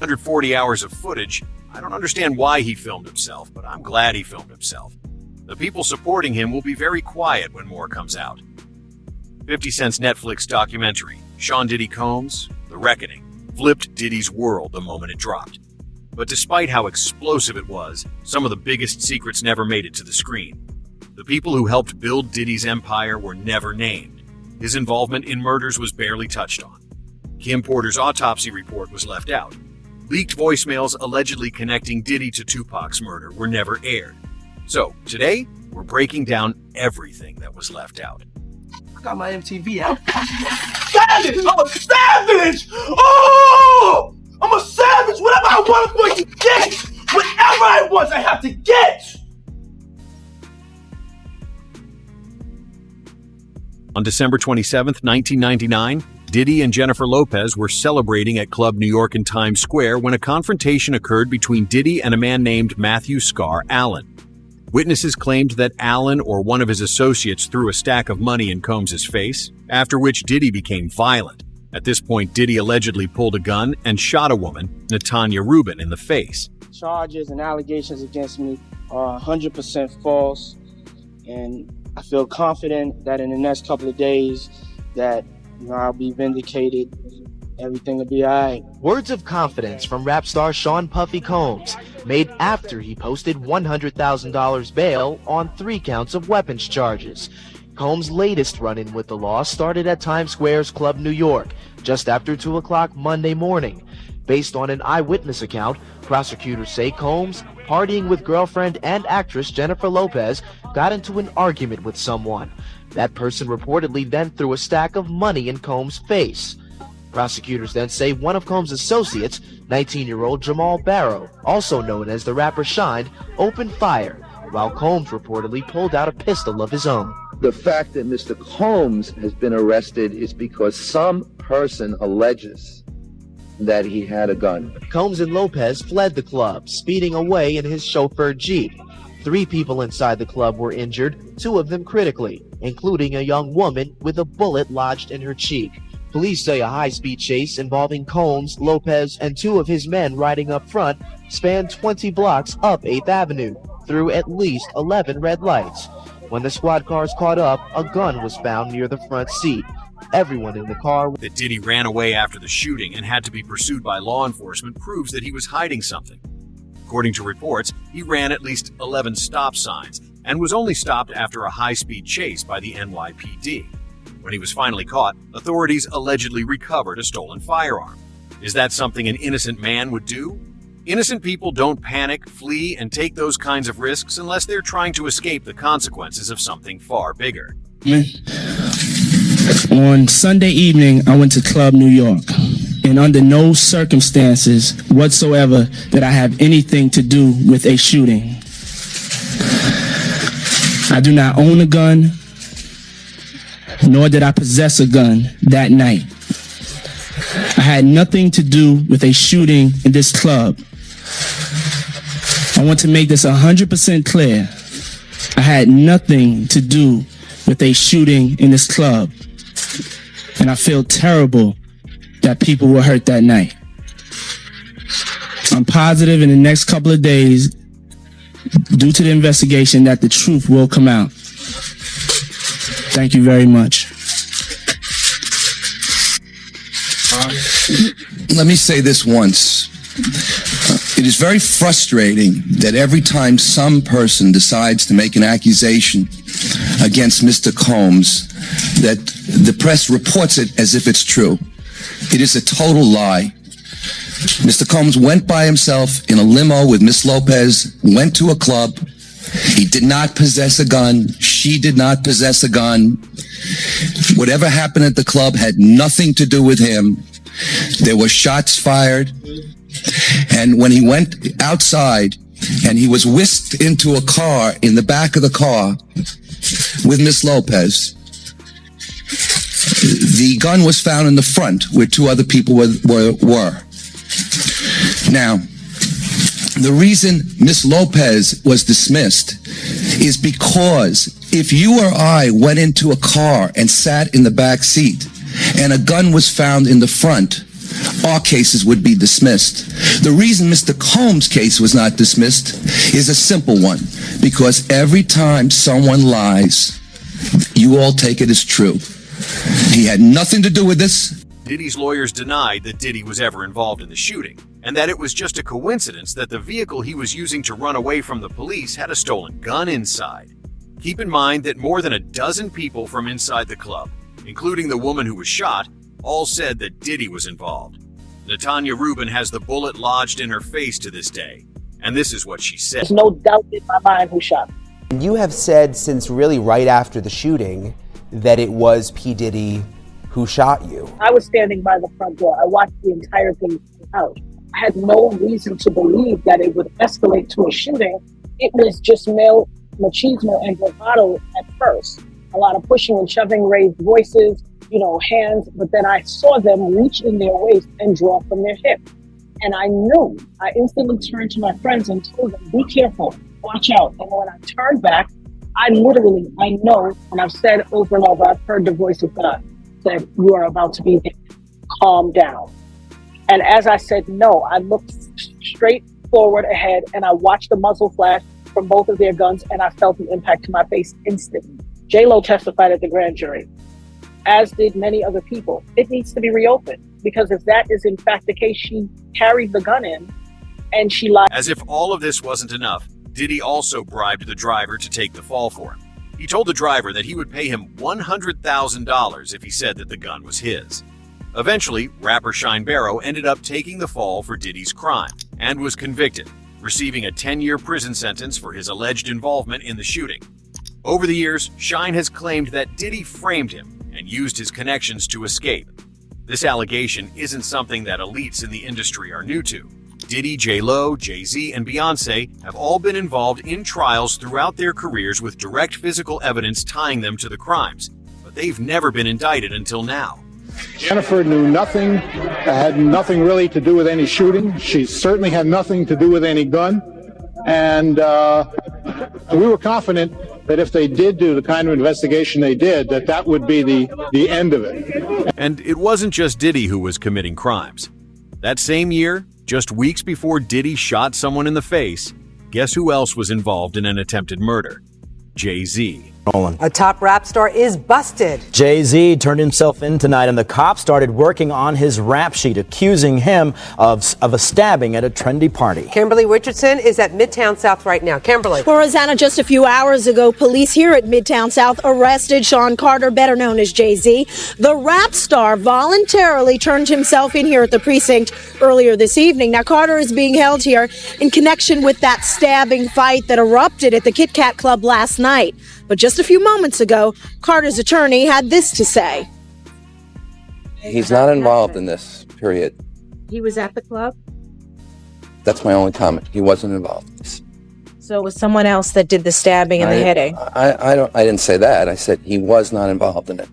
140 hours of footage. I don't understand why he filmed himself, but I'm glad he filmed himself. The people supporting him will be very quiet when more comes out. 50 Cent's Netflix documentary, Sean Diddy Combs, The Reckoning, flipped Diddy's world the moment it dropped. But despite how explosive it was, some of the biggest secrets never made it to the screen. The people who helped build Diddy's empire were never named. His involvement in murders was barely touched on. Kim Porter's autopsy report was left out. Leaked voicemails allegedly connecting Diddy to Tupac's murder were never aired. So, today, we're breaking down everything that was left out. I got my MTV out. Savage! I'm a savage! Oh! I'm a savage! Whatever I want, I'm going to get! Whatever I want, I have to get! On December 27, 1999, Diddy and Jennifer Lopez were celebrating at Club New York in Times Square when a confrontation occurred between Diddy and a man named Matthew Scar Allen. Witnesses claimed that Allen or one of his associates threw a stack of money in Combs' face, after which Diddy became violent. At this point, Diddy allegedly pulled a gun and shot a woman, Natanya Rubin, in the face. Charges and allegations against me are 100% false, and I feel confident that in the next couple of days that I'll be vindicated. Everything will be all right. Words of confidence from rap star Sean Puffy Combs, made after he posted $100,000 bail on 3 counts of weapons charges. Combs' latest run-in with the law started at Times Square's Club New York, just after 2 o'clock Monday morning. Based on an eyewitness account, prosecutors say Combs, partying with girlfriend and actress Jennifer Lopez, got into an argument with someone. That person reportedly then threw a stack of money in Combs' face. Prosecutors then say one of Combs' associates, 19-year-old Jamal Barrow, also known as the rapper Shined, opened fire, while Combs reportedly pulled out a pistol of his own. The fact that Mr. Combs has been arrested is because some person alleges that he had a gun. Combs and Lopez fled the club, speeding away in his chauffeured Jeep. 3 people inside the club were injured, 2 of them critically, including a young woman with a bullet lodged in her cheek. Police say a high-speed chase involving Combs, Lopez, and 2 of his men riding up front spanned 20 blocks up 8th Avenue, through at least 11 red lights. When the squad cars caught up, a gun was found near the front seat. Everyone in the car... That Diddy ran away after the shooting and had to be pursued by law enforcement proves that he was hiding something. According to reports, he ran at least 11 stop signs and was only stopped after a high-speed chase by the NYPD. When he was finally caught, authorities allegedly recovered a stolen firearm. Is that something an innocent man would do? Innocent people don't panic, flee, and take those kinds of risks unless they're trying to escape the consequences of something far bigger. On Sunday evening, I went to Club New York, and under no circumstances whatsoever did I have anything to do with a shooting. I do not own a gun, nor did I possess a gun that night. I had nothing to do with a shooting in this club. I want to make this 100% clear. I had nothing to do with a shooting in this club. And I feel terrible that people were hurt that night. I'm positive in the next couple of days, due to the investigation, that the truth will come out. Thank you very much. Let me say this once. It is very frustrating that every time some person decides to make an accusation against Mr. Combs, that the press reports it as if it's true. It is a total lie. Mr. Combs went by himself in a limo with Miss Lopez, went to a club. He did not possess a gun. She did not possess a gun. Whatever happened at the club had nothing to do with him. There were shots fired. And when he went outside and he was whisked into a car in the back of the car with Miss Lopez, the gun was found in the front where 2 other people were. Now, the reason Miss Lopez was dismissed is because if you or I went into a car and sat in the back seat and a gun was found in the front, our cases would be dismissed. The reason Mr. Combs' case was not dismissed is a simple one, because every time someone lies, you all take it as true. He had nothing to do with this. Diddy's lawyers denied that Diddy was ever involved in the shooting, and that it was just a coincidence that the vehicle he was using to run away from the police had a stolen gun inside. Keep in mind that more than a dozen people from inside the club, including the woman who was shot, all said that Diddy was involved. Natanya Rubin has the bullet lodged in her face to this day, and this is what she said. There's no doubt in my mind who shot me. You have said since really right after the shooting that it was P. Diddy who shot you. I was standing by the front door. I watched the entire thing out. I had no reason to believe that it would escalate to a shooting. It was just male machismo and bravado at first. A lot of pushing and shoving, raised voices, hands. But then I saw them reach in their waist and draw from their hip. And I knew. I instantly turned to my friends and told them, be careful, watch out. And when I turned back, I know, and I've said over and over, I've heard the voice of God said, you are about to be hit. Calm down. And as I said no, I looked straight forward ahead and I watched the muzzle flash from both of their guns and I felt the impact to my face instantly. J-Lo testified at the grand jury, as did many other people. It needs to be reopened because if that is in fact the case, she carried the gun in and she lied. As if all of this wasn't enough, Diddy also bribed the driver to take the fall for him. He told the driver that he would pay him $100,000 if he said that the gun was his. Eventually, rapper Shine Barrow ended up taking the fall for Diddy's crime and was convicted, receiving a 10-year prison sentence for his alleged involvement in the shooting. Over the years, Shine has claimed that Diddy framed him and used his connections to escape. This allegation isn't something that elites in the industry are new to. Diddy, J-Lo, Jay-Z, and Beyonce have all been involved in trials throughout their careers with direct physical evidence tying them to the crimes, but they've never been indicted until now. Jennifer knew nothing, had nothing really to do with any shooting. She certainly had nothing to do with any gun. And we were confident that if they did do the kind of investigation they did, that would be the end of it. And it wasn't just Diddy who was committing crimes. That same year, just weeks before Diddy shot someone in the face, guess who else was involved in an attempted murder? Jay-Z. A top rap star is busted. Jay-Z turned himself in tonight and the cops started working on his rap sheet, accusing him of a stabbing at a trendy party. Kimberly Richardson is at Midtown South right now. Kimberly. Well, Rosanna, just a few hours ago, police here at Midtown South arrested Sean Carter, better known as Jay-Z. The rap star voluntarily turned himself in here at the precinct earlier this evening. Now, Carter is being held here in connection with that stabbing fight that erupted at the Kit Kat Club last night. But just a few moments ago, Carter's attorney had this to say. He's not involved in this, period. He was at the club? That's my only comment. He wasn't involved in this. So it was someone else that did the stabbing and the hitting? I didn't say that. I said he was not involved in it.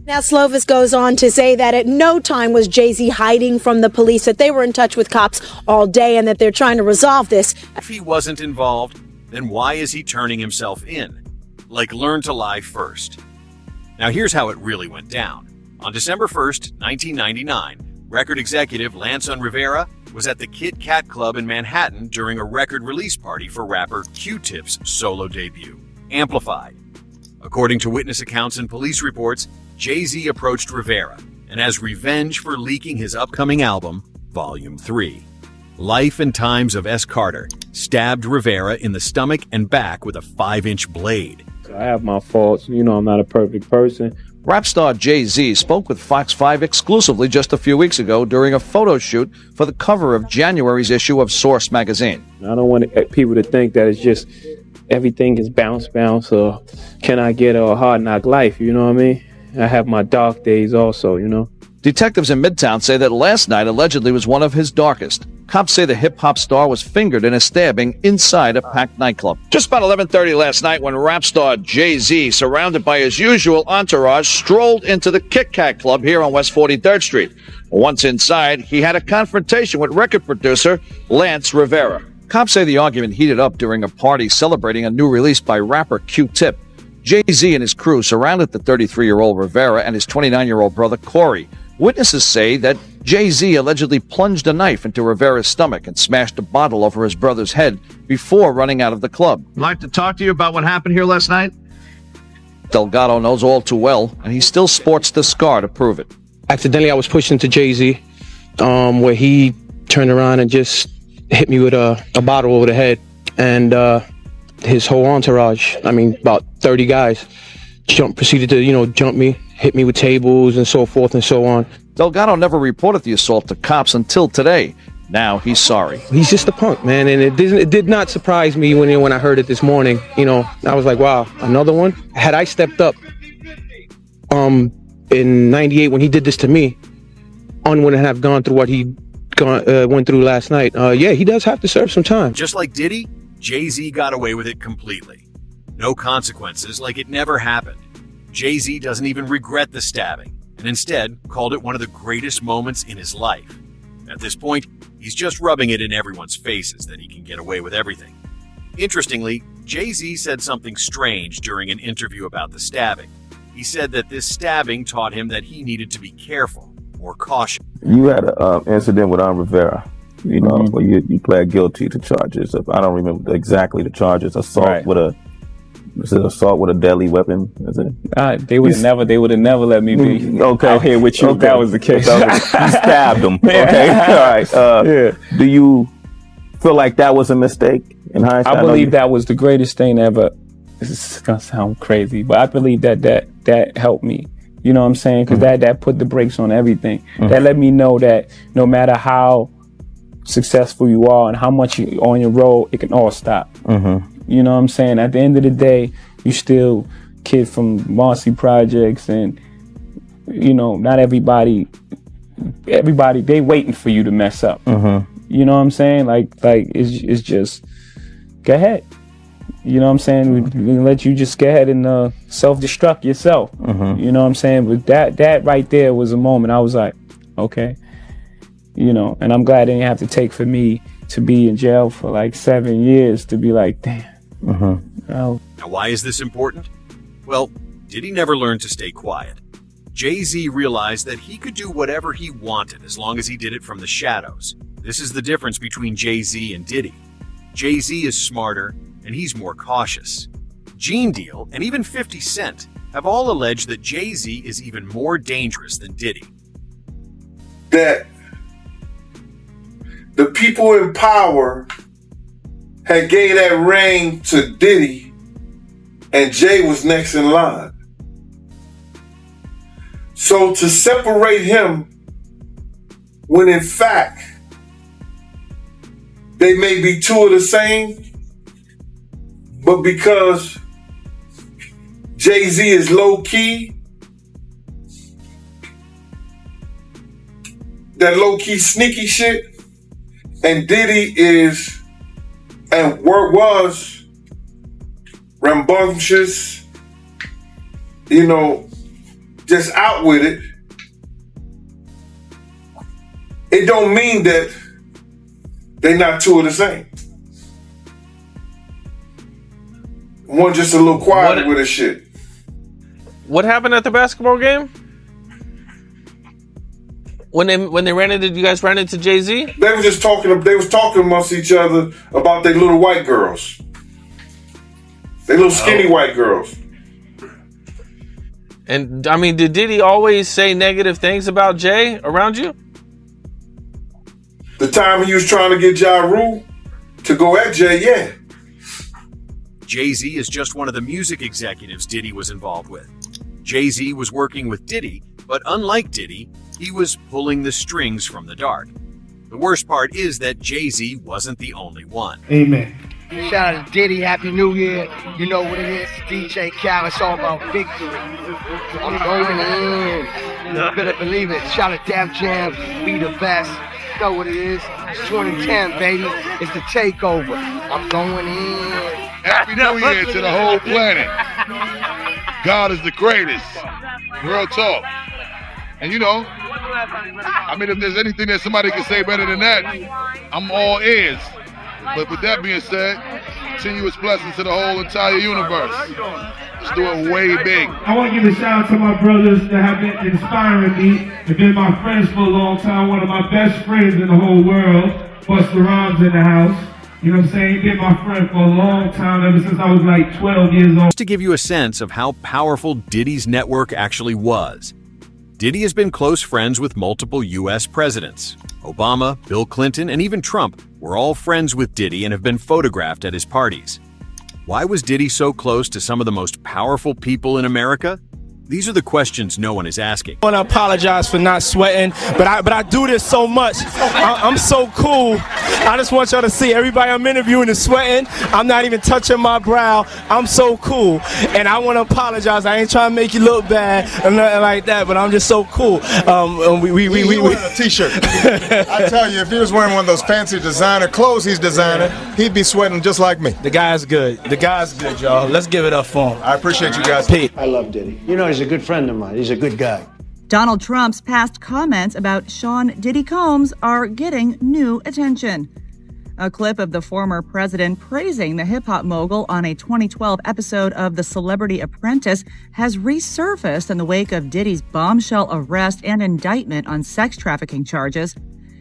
Now, Slovis goes on to say that at no time was Jay-Z hiding from the police, that they were in touch with cops all day and that they're trying to resolve this. If he wasn't involved, then why is he turning himself in? Like, learn to lie first. Now, here's how it really went down. On December 1st, 1999, record executive Lanson Rivera was at the Kit Kat Club in Manhattan during a record release party for rapper Q-Tip's solo debut, Amplified. According to witness accounts and police reports, Jay-Z approached Rivera, and as revenge for leaking his upcoming album, Volume 3, Life and Times of S. Carter, stabbed Rivera in the stomach and back with a 5-inch blade. I have my faults. I'm not a perfect person. Rap star Jay-Z spoke with Fox 5 exclusively just a few weeks ago during a photo shoot for the cover of January's issue of Source magazine. I don't want people to think that it's just everything is bounce, or can I get a hard knock life, you know what I mean? I have my dark days also, Detectives in Midtown say that last night allegedly was one of his darkest. Cops say the hip-hop star was fingered in a stabbing inside a packed nightclub. Just about 11:30 last night when rap star Jay-Z, surrounded by his usual entourage, strolled into the Kit Kat Club here on West 43rd Street. Once inside, he had a confrontation with record producer Lance Rivera. Cops say the argument heated up during a party celebrating a new release by rapper Q-Tip. Jay-Z and his crew surrounded the 33-year-old Rivera and his 29-year-old brother Corey. Witnesses say that Jay-Z allegedly plunged a knife into Rivera's stomach and smashed a bottle over his brother's head before running out of the club. I'd like to talk to you about what happened here last night. Delgado knows all too well, and he still sports the scar to prove it. Accidentally, I was pushed into Jay-Z, where he turned around and just hit me with a bottle over the head. And his whole entourage, about 30 guys, proceeded to, jump me, hit me with tables and so forth and so on. Delgado never reported the assault to cops until today. Now he's sorry. He's just a punk, man, and it did not surprise me when I heard it this morning. I was like, wow, another one? Had I stepped up in 98 when he did this to me, on wouldn't have gone through what he went through last night. Yeah, he does have to serve some time. Just like Diddy, Jay-Z got away with it completely. No consequences, like it never happened. Jay-Z doesn't even regret the stabbing, and instead called it one of the greatest moments in his life. At this point, he's just rubbing it in everyone's faces that he can get away with everything. Interestingly, Jay-Z said something strange during an interview about the stabbing. He said that this stabbing taught him that he needed to be careful, more cautious. You had an incident with Rivera, where you pled guilty to charges of, I don't remember exactly the charges, assault with a deadly weapon? Is it? They would have never let me be out here with you if that was the case. You stabbed him. Okay, all right. Do you feel like that was a mistake in hindsight? I believe that was the greatest thing ever. This is gonna sound crazy, but I believe that helped me. You know what I'm saying? Because that put the brakes on everything. That let me know that no matter how successful you are and how much you're on your road, it can all stop. You know what I'm saying? At the end of the day, you still kid from Marcy Projects, and not everybody they waiting for you to mess up. You know what I'm saying? Like it's just go ahead. You know what I'm saying? We can let you just go ahead and self-destruct yourself. You know what I'm saying? But that right there was a moment I was like, okay. And I'm glad it didn't have to take for me to be in jail for like 7 years to be like, damn. Now, why is this important? Well, Diddy never learned to stay quiet. Jay-Z realized that he could do whatever he wanted as long as he did it from the shadows. This is the difference between Jay-Z and Diddy. Jay-Z is smarter, and he's more cautious. Gene Deal and even 50 Cent have all alleged that Jay-Z is even more dangerous than Diddy. That the people in power had gave that reign to Diddy, and Jay was next in line. So to separate him, when in fact they may be two of the same, but because Jay-Z is low-key, that low-key sneaky shit, and Diddy is and was rambunctious, just out with it. It don't mean that they not two of the same. One just a little quiet with his shit. What happened at the basketball game? When they ran into, you guys ran into Jay-Z? They were just talking. They was talking amongst each other about their little white girls. They little skinny white girls. And did Diddy always say negative things about Jay around you? The time he was trying to get Ja Rule to go at Jay, yeah. Jay-Z is just one of the music executives Diddy was involved with. Jay-Z was working with Diddy, but unlike Diddy, he was pulling the strings from the dark. The worst part is that Jay-Z wasn't the only one. Amen. Shout out to Diddy, Happy New Year. You know what it is, DJ Cal, it's all about victory. I'm going in. You better believe it. Shout out to Def Jam, we the best. You know what it is, it's 2010, baby. It's the takeover. I'm going in. Happy New Year to the whole planet. God is the greatest. Real talk. And if there's anything that somebody can say better than that, I'm all ears. But with that being said, Continuous blessings to the whole entire universe. Let's do it way big. I want to give a shout out to my brothers that have been inspiring me and been my friends for a long time. One of my best friends in the whole world, Busta Rhymes in the house. You know what I'm saying? Been my friend for a long time, ever since I was like 12 years old. Just to give you a sense of how powerful Diddy's network actually was, Diddy has been close friends with multiple U.S. presidents. Obama, Bill Clinton, and even Trump were all friends with Diddy and have been photographed at his parties. Why was Diddy so close to some of the most powerful people in America? These are the questions no one is asking. I want to apologize for not sweating, but I do this so much. I'm so cool. I just want y'all to see everybody I'm interviewing is sweating. I'm not even touching my brow. I'm so cool. And I want to apologize. I ain't trying to make you look bad or nothing like that, but I'm just so cool. We wearing a t-shirt. I tell you, if he was wearing one of those fancy designer clothes he's designing, he'd be sweating just like me. The guy's good. The guy's good, y'all. Let's give it up for him. I appreciate you guys. Pete. I love Diddy. You know, he's a good friend of mine. He's a good guy. Donald Trump's past comments about Sean Diddy Combs are getting new attention. A clip of the former president praising the hip-hop mogul on a 2012 episode of The Celebrity Apprentice has resurfaced in the wake of Diddy's bombshell arrest and indictment on sex trafficking charges.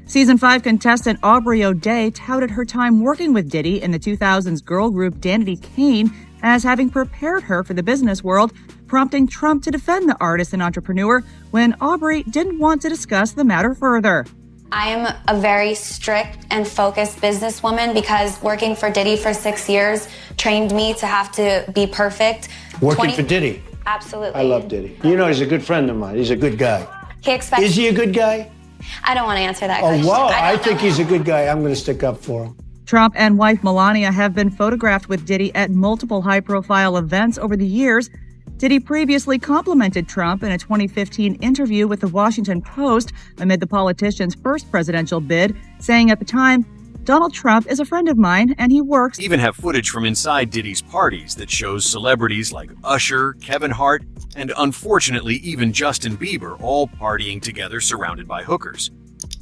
Season 5 contestant Aubrey O'Day touted her time working with Diddy in the 2000s girl group Danity Kane as having prepared her for the business world, prompting Trump to defend the artist and entrepreneur when Aubrey didn't want to discuss the matter further. I am a very strict and focused businesswoman because working for Diddy for 6 years trained me to have to be perfect. Working for Diddy? Absolutely. I love Diddy. You know, he's a good friend of mine. He's a good guy. He expects. Is he a good guy? I don't want to answer that question. Oh, wow. I think he's a good guy. I'm going to stick up for him. Trump and wife Melania have been photographed with Diddy at multiple high-profile events over the years. Diddy previously complimented Trump in a 2015 interview with the Washington Post amid the politician's first presidential bid, saying at the time, "Donald Trump is a friend of mine and he works." Even have footage from inside Diddy's parties that shows celebrities like Usher, Kevin Hart, and unfortunately even Justin Bieber all partying together surrounded by hookers.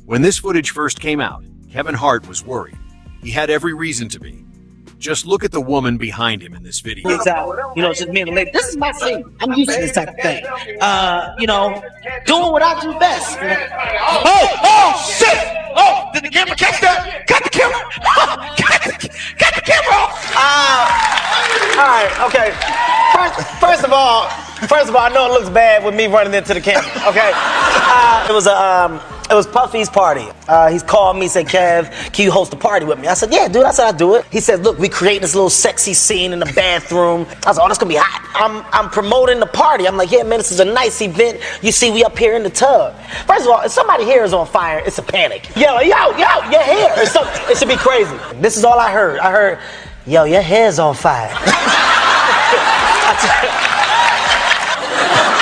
When this footage first came out, Kevin Hart was worried. He had every reason to be. Just look at the woman behind him in this video. Exactly. You know, just me and the lady. This is my thing. I'm used to this type of thing. You know, doing what I do best. Oh, shit! Oh, did the camera catch that? Cut the camera! Cut the camera off! All right, okay. First of all, I know it looks bad with me running into the camera. Okay, it was Puffy's party. He's called me, said, "Kev, can you host a party with me?" I said, "Yeah, dude." I said, "I'll do it." He said, "Look, we creating this little sexy scene in the bathroom." I said, "Oh, that's gonna be hot." I'm promoting the party. I'm like, "Yeah, man, this is a nice event. You see, we up here in the tub." First of all, if somebody's hair is on fire, it's a panic. Yo, your hair. It should be crazy. This is all I heard. I heard, "Yo, your hair's on fire."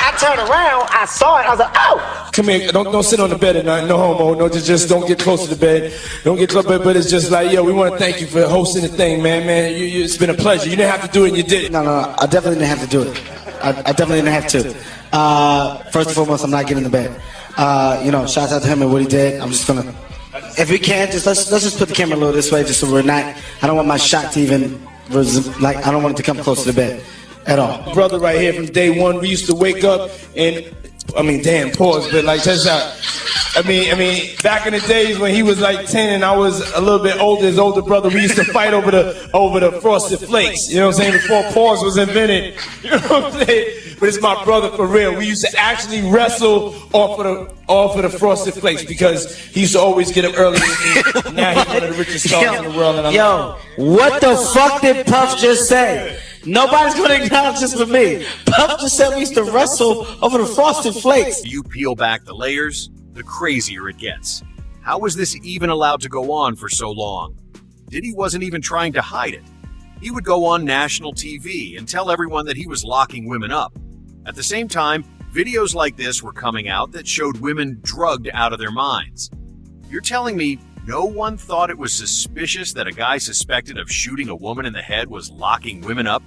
I turned around, I saw it, I was like, "Oh!" Come here, don't sit on the bed at night, no homo, no, just don't get close to the bed, don't get close, but it's just like, yo, we want to thank you for hosting the thing, man, it's been a pleasure. You didn't have to do it, and you did it. No, I definitely didn't have to do it. I definitely didn't have to. First and foremost, I'm not getting in the bed. You know, shout out to him and what he did. I'm just gonna, if we can, just let's just put the camera a little this way, just so we're not, I don't want my shot to even, like, I don't want it to come close to the bed at all. Brother right here from day one, we used to wake up and, damn, pause, but like, check this out. Back in the days when he was like 10 and I was a little bit older, his older brother, we used to fight over the Frosted Flakes. You know what I'm saying? Before pause was invented. You know what I'm saying? But it's my brother for real. We used to actually wrestle off of the Frosted Flakes because he used to always get up early than me. Now he's one of the richest stars in the world. And what the fuck did Puff just say? Nobody's gonna acknowledge this but me. Puff just said we used to wrestle over the Frosted Flakes. You peel back the layers, the crazier it gets. How was this even allowed to go on for so long? Diddy wasn't even trying to hide it. He would go on national TV and tell everyone that he was locking women up. At the same time, videos like this were coming out that showed women drugged out of their minds. You're telling me no one thought it was suspicious that a guy suspected of shooting a woman in the head was locking women up?